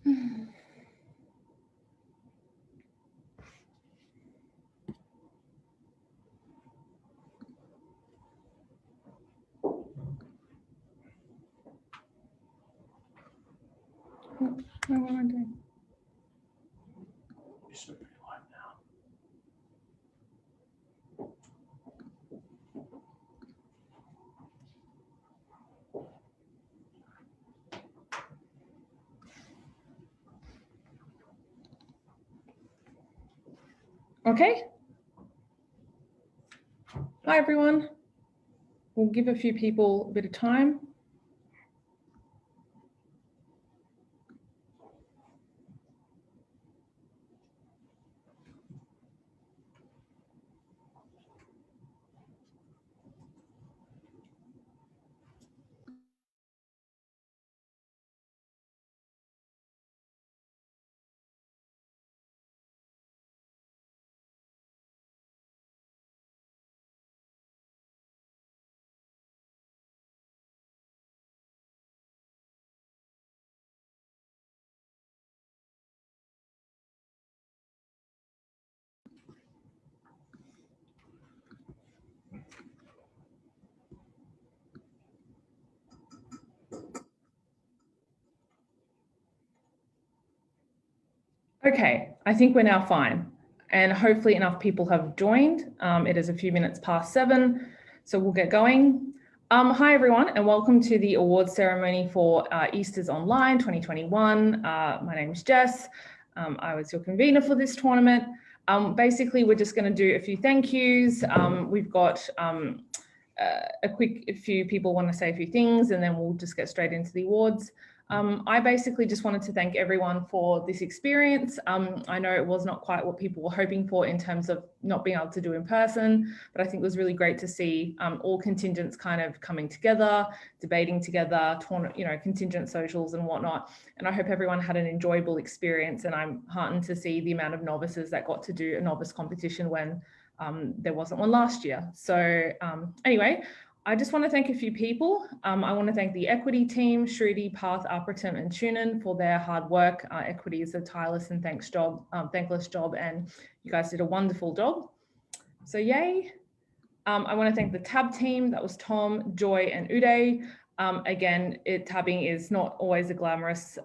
What am I doing? Okay. Hi, everyone. We'll give a few people a bit of time. Okay, I think we're now fine. And hopefully enough people have joined. It is a few minutes past 7, so we'll get going. Hi, everyone, and welcome to the awards ceremony for Easters Online 2021. My name is Jess. I was your convener for this tournament. Basically, we're just going to do a few thank yous. We've got a few people want to say a few things, and then we'll just get straight into the awards. I basically just wanted to thank everyone for this experience. I know it was not quite what people were hoping for in terms of not being able to do in person, but I think it was really great to see all contingents kind of coming together, debating together, contingent socials and whatnot. And I hope everyone had an enjoyable experience, and I'm heartened to see the amount of novices that got to do a novice competition when there wasn't one last year. So anyway, I just want to thank a few people. I want to thank the equity team, Shruti, Path, Apratim, and Tunin for their hard work. Equity is a tireless and thankless job, and you guys did a wonderful job. So yay. I want to thank the tab team. That was Tom, Joy, and Uday. Again, tabbing is not always a glamorous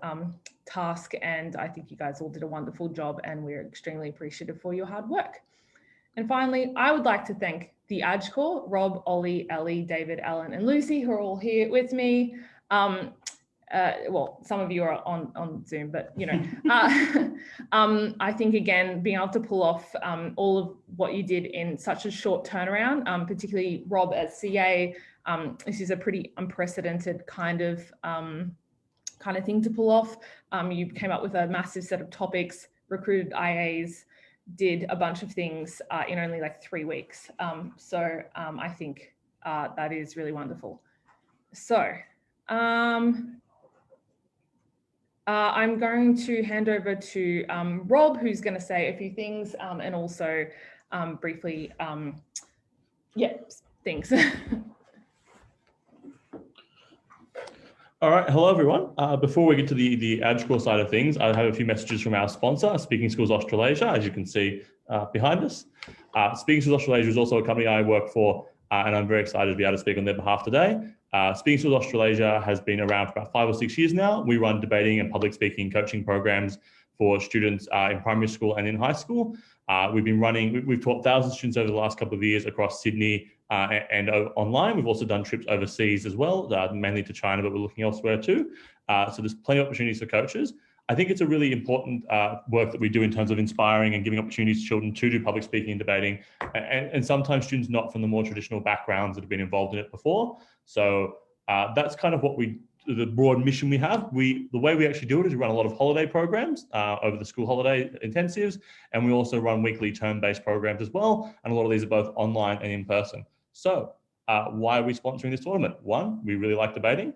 task, and I think you guys all did a wonderful job, and we're extremely appreciative for your hard work. And finally, I would like to thank the AdCore, Rob, Ollie, Ellie, David, Alan, and Lucy, who are all here with me. Well, some of you are on Zoom, but I think, again, being able to pull off all of what you did in such a short turnaround, particularly Rob as CA, this is a pretty unprecedented kind of thing to pull off. You came up with a massive set of topics, recruited IAs, did a bunch of things in only like 3 weeks. So I think that is really wonderful. So I'm going to hand over to Rob, who's going to say a few things and also briefly, things. All right, hello everyone. Before we get to the AdCore side of things, I have a few messages from our sponsor, Speaking Schools Australasia, as you can see behind us. Speaking Schools Australasia is also a company I work for, and I'm very excited to be able to speak on their behalf today. Speaking Schools Australasia has been around for about 5 or 6 years now. We run debating and public speaking coaching programs for students in primary school and in high school. We've taught thousands of students over the last couple of years across Sydney and online. We've also done trips overseas as well, mainly to China, but we're looking elsewhere too. So there's plenty of opportunities for coaches. I think it's a really important work that we do in terms of inspiring and giving opportunities to children to do public speaking and debating, and sometimes students not from the more traditional backgrounds that have been involved in it before. So that's kind of the broad mission we have. The way we actually do it is we run a lot of holiday programs over the school holiday intensives, and we also run weekly term-based programs as well. And a lot of these are both online and in person. So why are we sponsoring this tournament? 1, we really like debating.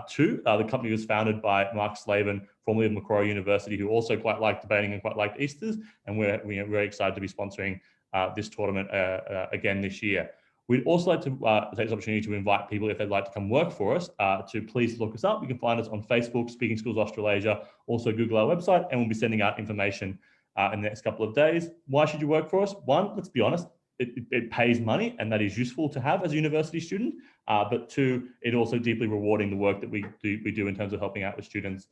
2, the company was founded by Mark Slavin, formerly of Macquarie University, who also quite liked debating and quite liked Easters. And we're very excited to be sponsoring this tournament again this year. We'd also like to take this opportunity to invite people, if they'd like to come work for us, to please look us up. You can find us on Facebook, Speaking Schools Australasia, also Google our website, and we'll be sending out information in the next couple of days. Why should you work for us? One, let's be honest, it pays money, and that is useful to have as a university student. But two, it also deeply rewarding the work that we do in terms of helping out with students.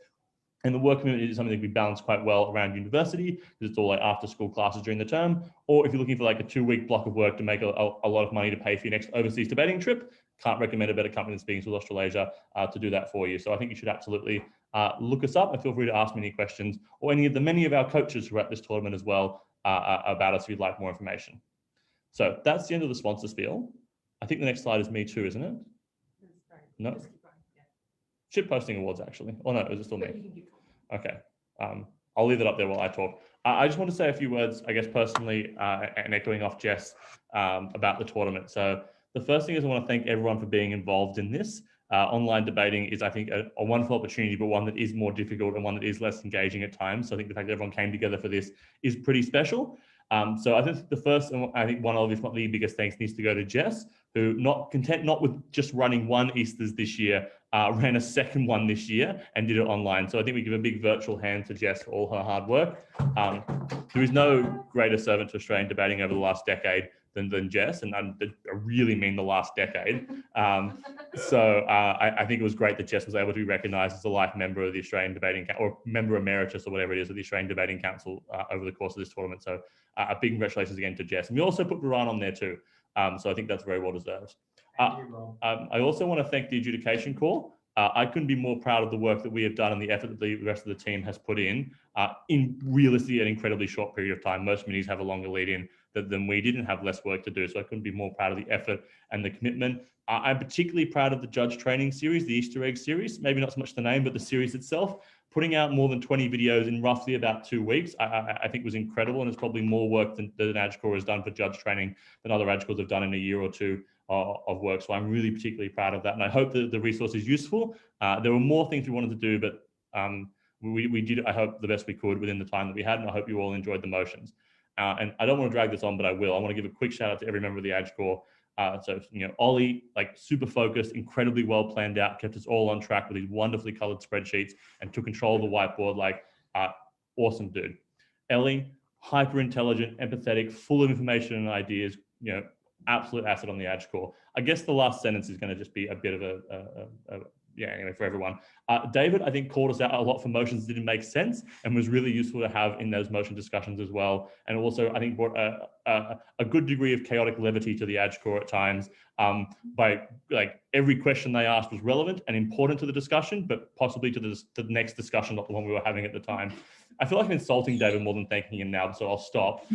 And the work community is something that we balance quite well around university, because it's all like after school classes during the term. Or if you're looking for like a 2-week block of work to make a lot of money to pay for your next overseas debating trip, can't recommend a better company than Speaking Schools Australasia to do that for you. So I think you should absolutely look us up, and feel free to ask me any questions, or any of the many of our coaches who are at this tournament as well about us if you'd like more information. So that's the end of the sponsor spiel. I think the next slide is me too, isn't it? No. Shitposting awards, actually. Oh no, is it still me? Okay. I'll leave it up there while I talk. I just want to say a few words, I guess, personally, and echoing off Jess about the tournament. So the first thing is I want to thank everyone for being involved in this. Online debating is, I think, a wonderful opportunity, but one that is more difficult and one that is less engaging at times. So I think the fact that everyone came together for this is pretty special. So I think the first, and I think one of, if not the biggest thanks, needs to go to Jess, who, not content not with just running one Easters this year, ran a second one this year and did it online. So I think we give a big virtual hand to Jess for all her hard work. There is no greater servant to Australian debating over the last decade than Jess, and I really mean the last decade. So I think it was great that Jess was able to be recognised as a life member of the Australian Debating or member emeritus or whatever it is of the Australian Debating Council over the course of this tournament. So a big congratulations again to Jess. And we also put Varan on there too. So I think that's very well deserved. I also want to thank the Adjudication Corps. I couldn't be more proud of the work that we have done and the effort that the rest of the team has put in realistically an incredibly short period of time. Most committees have a longer lead in than we did and have less work to do. So I couldn't be more proud of the effort and the commitment. I'm particularly proud of the judge training series, the Easter egg series, maybe not so much the name, but the series itself. Putting out more than 20 videos in roughly about 2 weeks, I think was incredible, and it's probably more work than AdCorps has done for judge training than other AdCorps have done in a year or two of work. So I'm really particularly proud of that, and I hope that the resource is useful. There were more things we wanted to do, but we did, I hope, the best we could within the time that we had, and I hope you all enjoyed the motions. And I don't want to drag this on, but I will. I want to give a quick shout out to every member of the AdCorps. So, Ollie, like super focused, incredibly well planned out, kept us all on track with these wonderfully colored spreadsheets and took control of the whiteboard. Like, awesome dude. Ellie, hyper intelligent, empathetic, full of information and ideas, absolute asset on the AdCorps. I guess the last sentence is going to just be a bit of anyway, for everyone. David, I think, called us out a lot for motions that didn't make sense and was really useful to have in those motion discussions as well. And also, I think, brought a good degree of chaotic levity to the AdCorps at times by, like, every question they asked was relevant and important to the discussion, but possibly to the next discussion, not the one we were having at the time. I feel like I'm insulting David more than thanking him now, so I'll stop.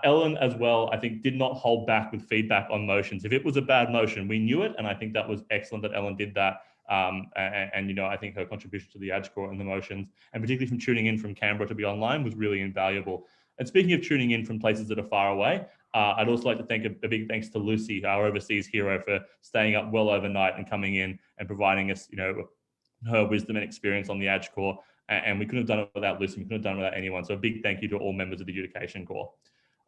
Ellen as well, I think, did not hold back with feedback on motions. If it was a bad motion, we knew it, and I think that was excellent that Ellen did that. And I think her contribution to the AdCorps and the motions, and particularly from tuning in from Canberra to be online, was really invaluable. And speaking of tuning in from places that are far away, I'd also like to thank a big thanks to Lucy, our overseas hero, for staying up well overnight and coming in and providing us, her wisdom and experience on the AdCorps. And we couldn't have done it without Lucy. We couldn't have done it without anyone. So a big thank you to all members of the Adjudication Corps.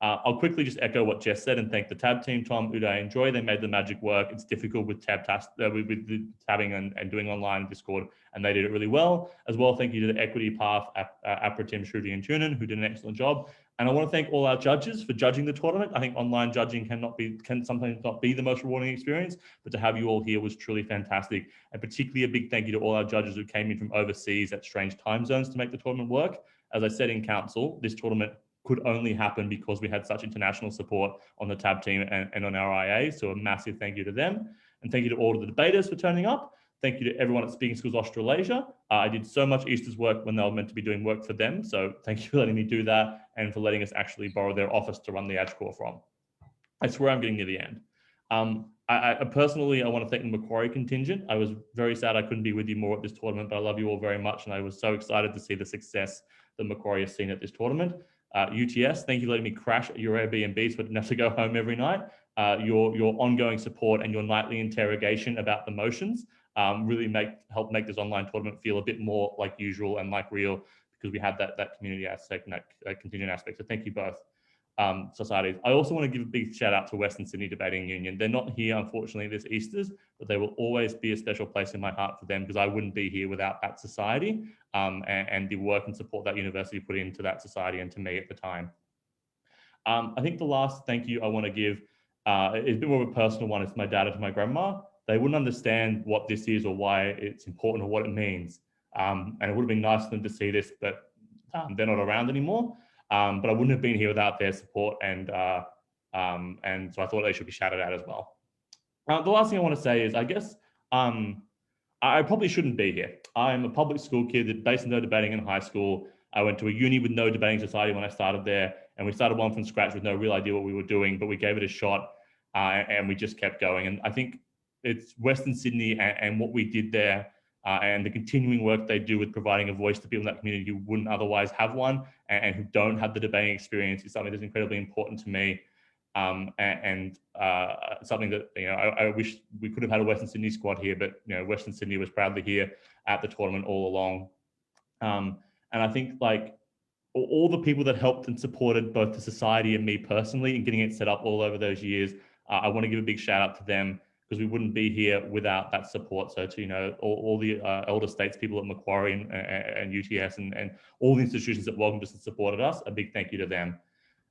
I'll quickly just echo what Jess said and thank the tab team, Tom, Uday, and Joy. They made the magic work. It's difficult with with tabbing and doing online Discord, and they did it really well. As well, thank you to the Equity Path, APRA, Tim, Shruti, and Tunin, who did an excellent job. And I want to thank all our judges for judging the tournament. I think online judging can sometimes not be the most rewarding experience, but to have you all here was truly fantastic. And particularly a big thank you to all our judges who came in from overseas at strange time zones to make the tournament work. As I said in council, this tournament could only happen because we had such international support on the tab team and on our IA. So a massive thank you to them. And thank you to all of the debaters for turning up. Thank you to everyone at Speaking Schools Australasia. I did so much Easter's work when they were meant to be doing work for them. So thank you for letting me do that and for letting us actually borrow their office to run the AdCorps from. I swear I'm getting near the end. I personally want to thank the Macquarie contingent. I was very sad I couldn't be with you more at this tournament, but I love you all very much. And I was so excited to see the success that Macquarie has seen at this tournament. UTS, thank you for letting me crash at your Airbnb so I didn't have to go home every night. Your ongoing support and your nightly interrogation about the motions really helped make this online tournament feel a bit more like usual and like real, because we had that community aspect and that contingent aspect. So thank you both. societies. I also want to give a big shout out to Western Sydney Debating Union. They're not here, unfortunately, this Easter's, but they will always be a special place in my heart for them because I wouldn't be here without that society and the work and support that university put into that society and to me at the time. I think the last thank you I want to give is a bit more of a personal one. It's my dad and my grandma. They wouldn't understand what this is or why it's important or what it means. And it would have been nice for them to see this, but they're not around anymore. But I wouldn't have been here without their support, and so I thought they should be shouted out as well. The last thing I want to say is, I guess I probably shouldn't be here. I'm a public school kid, based on no debating in high school. I went to a uni with no debating society when I started there, and we started one from scratch with no real idea what we were doing, but we gave it a shot, and we just kept going. And I think it's Western Sydney and what we did there, and the continuing work they do with providing a voice to people in that community who wouldn't otherwise have one and who don't have the debating experience is something that's incredibly important to me. And something that, I wish we could have had a Western Sydney squad here, but, Western Sydney was proudly here at the tournament all along. And I think like all the people that helped and supported both the society and me personally in getting it set up all over those years, I want to give a big shout out to them because we wouldn't be here without that support. So to, all the elder states people at Macquarie and UTS and all the institutions that welcomed us and supported us, a big thank you to them.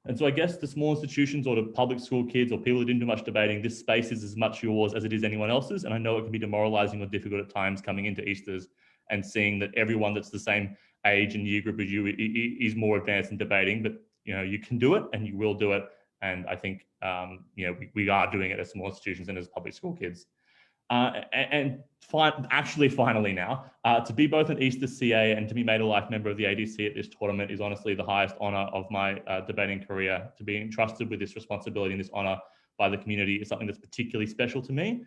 And so I guess the small institutions or the public school kids or people that didn't do much debating, this space is as much yours as it is anyone else's. And I know it can be demoralizing or difficult at times coming into Easters and seeing that everyone that's the same age and year group as you is more advanced in debating, but you can do it and you will do it. And I think we are doing it as small institutions and as public school kids. Finally now, to be both an Easter CA and to be made a life member of the ADC at this tournament is honestly the highest honour of my debating career. To be entrusted with this responsibility and this honour by the community is something that's particularly special to me.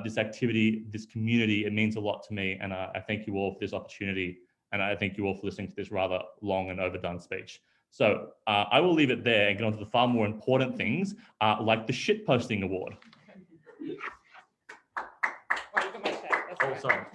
This activity, this community, it means a lot to me, and I thank you all for this opportunity, and I thank you all for listening to this rather long and overdone speech. So I will leave it there and get on to the far more important things, like the shitposting award. Oh, sorry.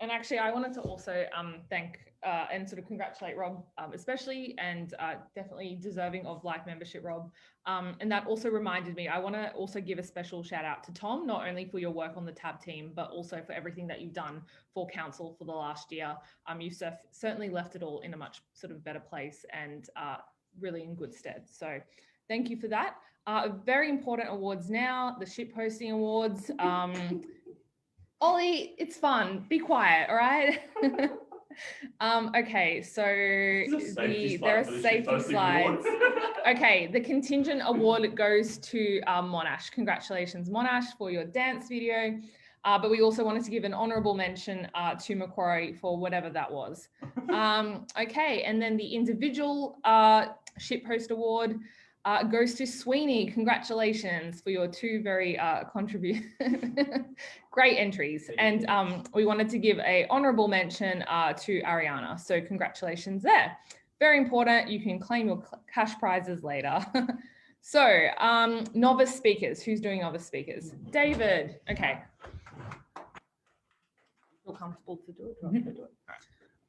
And actually, I wanted to also thank and sort of congratulate Rob, especially, and definitely deserving of life membership, Rob. And that also reminded me, I want to also give a special shout out to Tom, not only for your work on the TAB team, but also for everything that you've done for council for the last year. You've certainly left it all in a much sort of better place and really in good stead. So thank you for that. Very important awards now, the shitposting awards. Ollie, it's fun. Be quiet, all right? Okay, so there are safety slides. Okay, the contingent award goes to Monash. Congratulations, Monash, for your dance video. But we also wanted to give an honourable mention to Macquarie for whatever that was. Okay, and then the individual shitpost award goes to Sweeney. Congratulations for your two very great entries. And we wanted to give an honourable mention to Ariana. So congratulations there. Very important. You can claim your cash prizes later. So novice speakers. Who's doing novice speakers? David. Okay. Feel comfortable to do it? Mm-hmm. Do it.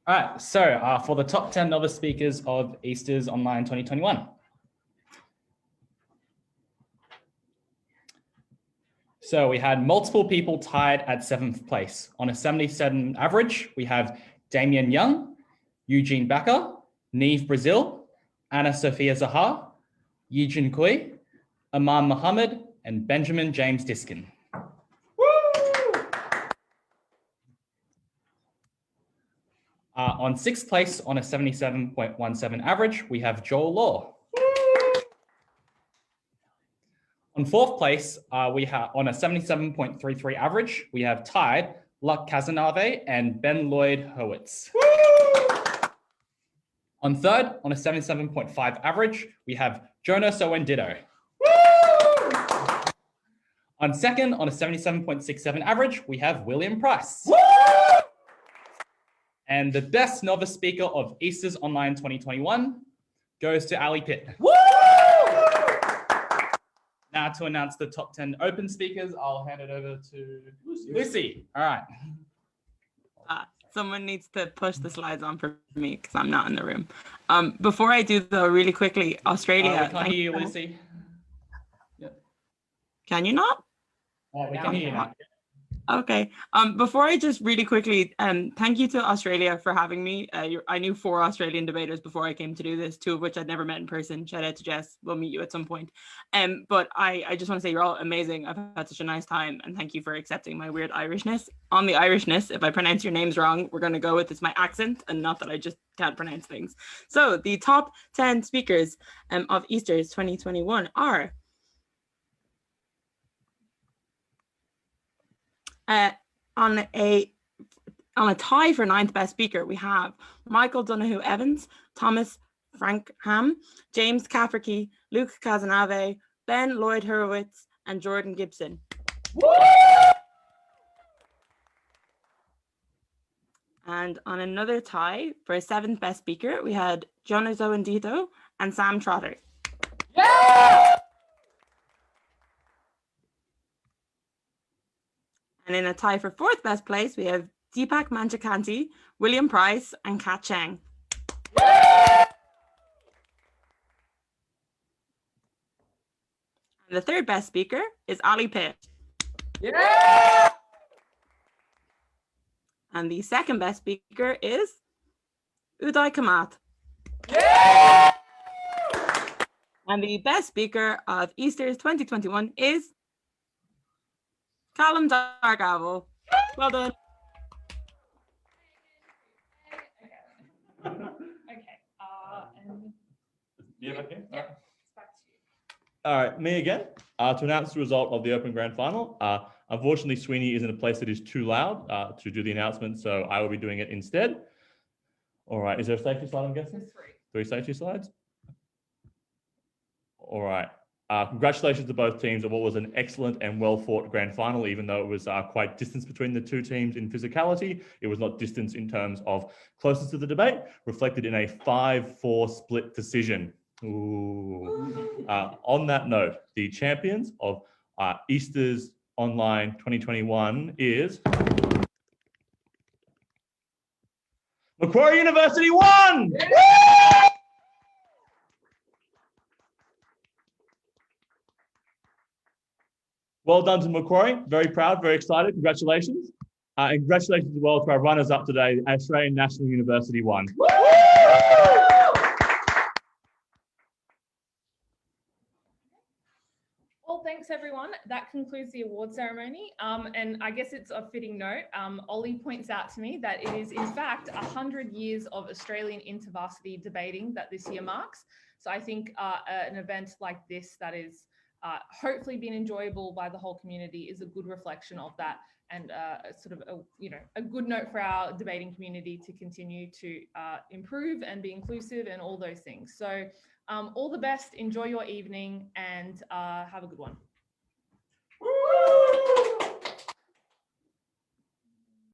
All right. So for the top 10 novice speakers of Easters Online 2021. So we had multiple people tied at 7th place. On a 77 average, we have Damien Young, Eugene Bakker, Neve Brazil, Anna Sophia Zahar, Yijin Kui, Aman Mohammed, and Benjamin James Diskin. On 6th place, on a 77.17 average, we have Joel Law. On 4th place, we have on a 77.33 average, we have tied Luck Kazanave and Ben Lloyd Hurwitz. On 3rd, on a 77.5 average, we have Jonas Owen Ditto. On 2nd, on a 77.67 average, we have William Price. And the best novice speaker of Easters Online 2021 goes to Ali Pitt. Now to announce the top 10 open speakers, I'll hand it over to Lucy. All right. Someone needs to push the slides on for me because I'm not in the room. Before I do though, really quickly, Australia. We can't hear you, Lucy. Can you not? We can hear you now. Okay. Before I just really quickly, thank you to Australia for having me. I knew 4 Australian debaters before I came to do this, 2 of which I'd never met in person. Shout out to Jess. We'll meet you at some point. But I just want to say you're all amazing. I've had such a nice time, and thank you for accepting my weird Irishness. On the Irishness, if I pronounce your names wrong, we're going to go with it's my accent and not that I just can't pronounce things. So the top 10 speakers of Easter's 2021 are on a tie for 9th best speaker, we have Michael Donoghue Evans, Thomas Frankham, James Cafferkey, Luke Casanave, Ben Lloyd Hurwitz, and Jordan Gibson. Woo! And on another tie for 7th best speaker, we had Jonas Owendito and Sam Trotter. Yeah! And in a tie for 4th best place, we have Deepak Manchakanti, William Price, and Kat Cheng. And the 3rd best speaker is Ali Pitt. Yeah! And the 2nd best speaker is Uday Kamath. Yeah! And the best speaker of Easter's 2021 is Callum Dargavel. Well done. All right, me again to announce the result of the Open Grand Final. Unfortunately, Sweeney is in a place that is too loud to do the announcement, so I will be doing it instead. All right, is there a safety slide, I'm guessing? 3 safety slides? All right. Congratulations to both teams on what was an excellent and well-fought grand final, even though it was quite distance between the 2 teams in physicality. It was not distance in terms of closeness to the debate, reflected in a 5-4 split decision. Ooh. On that note, the champions of Easter's Online 2021 is Macquarie University won! Yeah! Well done to Macquarie. Very proud, very excited. Congratulations. And congratulations as well to our runners-up today, Australian National University won. Well, thanks everyone. That concludes the award ceremony. And I guess it's a fitting note. Ollie points out to me that it is in fact 100 years of Australian intervarsity debating that this year marks. So I think an event like this that is hopefully been enjoyable by the whole community is a good reflection of that, and sort of a good note for our debating community to continue to improve and be inclusive and all those things. So all the best, enjoy your evening, and have a good one.